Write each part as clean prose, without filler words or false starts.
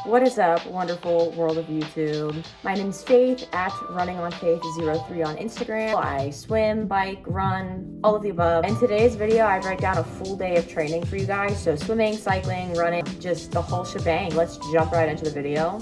What is up, wonderful world of YouTube? My name's Faith at runningonfaith03 on Instagram. I swim, bike, run, all of the above. In today's video, I break down a full day of training for you guys. So swimming, cycling, running, just the whole shebang. Let's jump right into the video.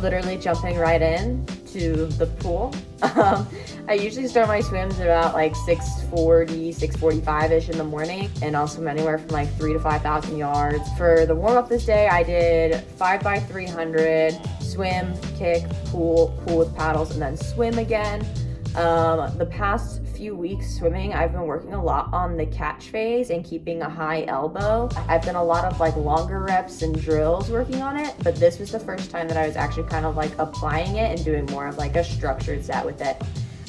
Literally jumping right in to the pool. I usually start my swims at about like 6:40, 6:45-ish in the morning, and I'll swim anywhere from like 3,000 to 5,000 yards. For the warm-up this day, I did 5x300, swim, kick, pool with paddles, and then swim again. The past few weeks swimming, I've been working a lot on the catch phase and keeping a high elbow. I've done a lot of like longer reps and drills working on it, but this was the first time that I was actually kind of like applying it and doing more of like a structured set with it.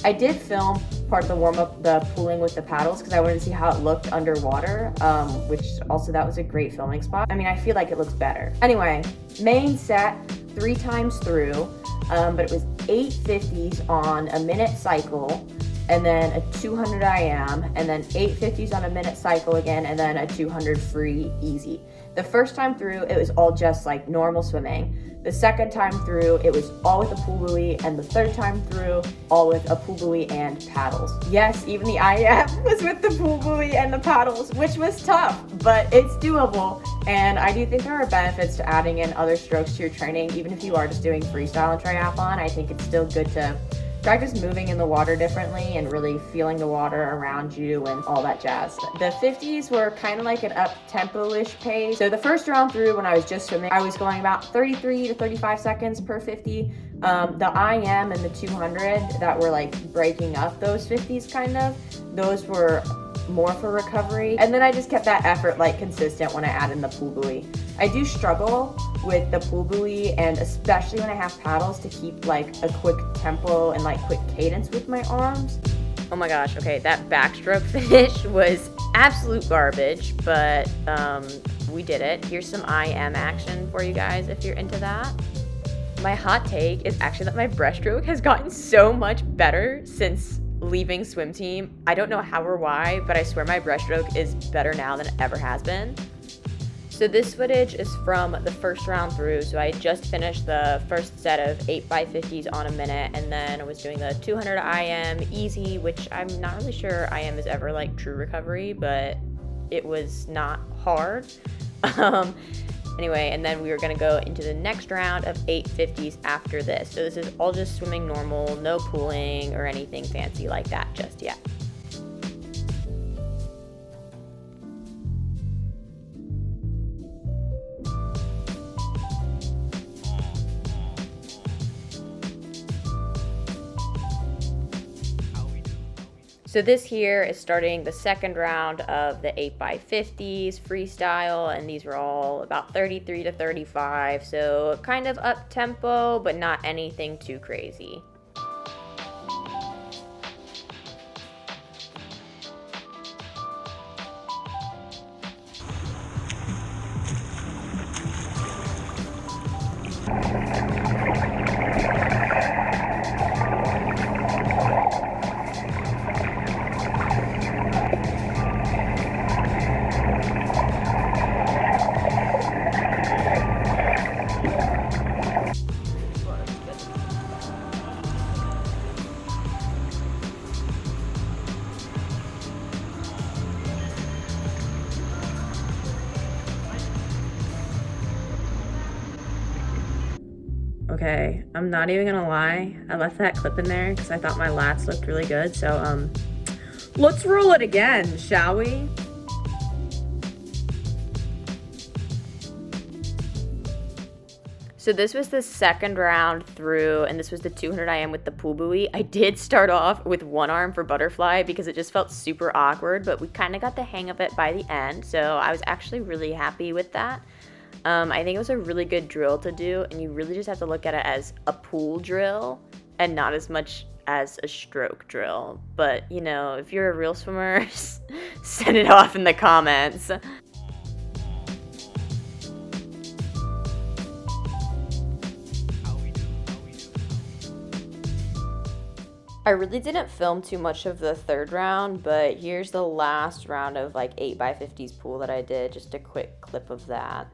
I did film part of the warm-up, the pooling with the paddles, because I wanted to see how it looked underwater, which also that was a great filming spot. I mean, I feel like it looks better. Anyway, main set 3 times through, but it was 8 50s on a minute cycle, and then a 200 IM, and then 8 50s on a minute cycle again, and then a 200 free easy. The first time through, it was all just like normal swimming. The second time through, it was all with a pool buoy, and the third time through, all with a pool buoy and paddles. Yes, even the IM was with the pool buoy and the paddles, which was tough, but it's doable. And I do think there are benefits to adding in other strokes to your training, even if you are just doing freestyle and triathlon. I think it's still good to practice moving in the water differently and really feeling the water around you and all that jazz. The 50s were kind of like an up-tempo-ish pace. So the first round through, when I was just swimming, I was going about 33 to 35 seconds per 50. The IM and the 200 that were like breaking up those 50s kind of, those were more for recovery. And then I just kept that effort like consistent when I add in the pool buoy. I do struggle with the pool buoy, and especially when I have paddles, to keep like a quick tempo and like quick cadence with my arms. Oh my gosh, okay, that backstroke finish was absolute garbage, but we did it. Here's some IM action for you guys if you're into that. My hot take is actually that my breaststroke has gotten so much better since leaving swim team. I don't know how or why, but I swear my breaststroke is better now than it ever has been. So this footage is from the first round through. So I just finished the first set of 8x50s on a minute, and then I was doing the 200 IM easy, which I'm not really sure IM is ever like true recovery, but it was not hard. Anyway, and then we were gonna go into the next round of 850s after this. So this is all just swimming normal, no pooling or anything fancy like that just yet. So this here is starting the second round of the 8x50s freestyle, and these were all about 33 to 35, so kind of up tempo, but not anything too crazy. Okay, I'm not even gonna lie, I left that clip in there because I thought my lats looked really good, so let's roll it again, shall we? So this was the second round through, and this was the 200 IM with the pool buoy. I did start off with one arm for butterfly because it just felt super awkward, but we kind of got the hang of it by the end, so I was actually really happy with that. I think it was a really good drill to do, and you really just have to look at it as a pool drill and not as much as a stroke drill. But, you know, if you're a real swimmer, send it off in the comments. I really didn't film too much of the third round, but here's the last round of like 8x50s pool that I did, just a quick clip of that.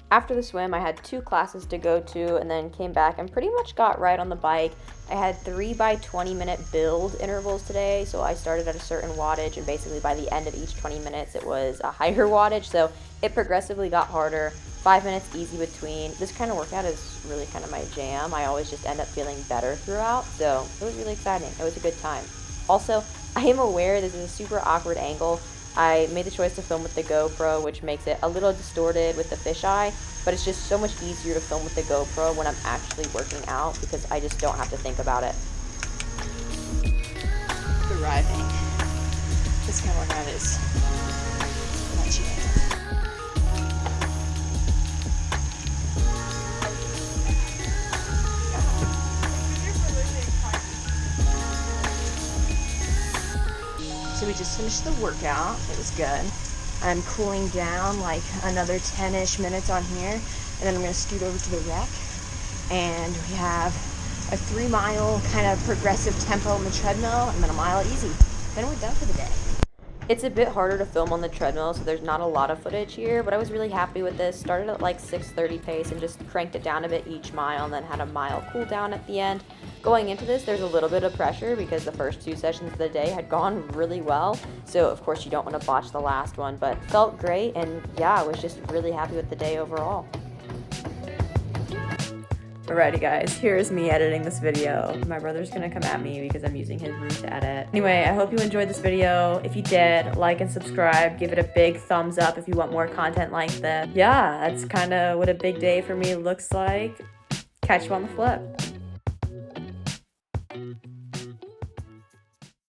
After the swim, I had 2 classes to go to and then came back and pretty much got right on the bike. I had 3 by 20 minute build intervals today, so I started at a certain wattage and basically by the end of each 20 minutes it was a higher wattage, so it progressively got harder. 5 minutes easy between. This kind of workout is really kind of my jam. I always just end up feeling better throughout, so it was really exciting. It was a good time. Also, I am aware this is a super awkward angle. I made the choice to film with the GoPro, which makes it a little distorted with the fisheye, but it's just so much easier to film with the GoPro when I'm actually working out because I just don't have to think about it. Arriving. This kind of workout is my jam. So we just finished the workout. It was good. I'm cooling down like another 10-ish minutes on here, and then I'm going to scoot over to the rec, and we have a 3-mile kind of progressive tempo on the treadmill, and then a mile easy. Then we're done for the day. It's a bit harder to film on the treadmill, so there's not a lot of footage here, but I was really happy with this. Started at like 6:30 pace and just cranked it down a bit each mile, and then had a mile cool down at the end. Going into this, there's a little bit of pressure because the first 2 sessions of the day had gone really well, so of course you don't want to botch the last one, but felt great, and yeah, I was just really happy with the day overall. Alrighty guys, here's me editing this video. My brother's gonna come at me because I'm using his room to edit. Anyway, I hope you enjoyed this video. If you did, like and subscribe. Give it a big thumbs up if you want more content like this. Yeah, that's kind of what a big day for me looks like. Catch you on the flip.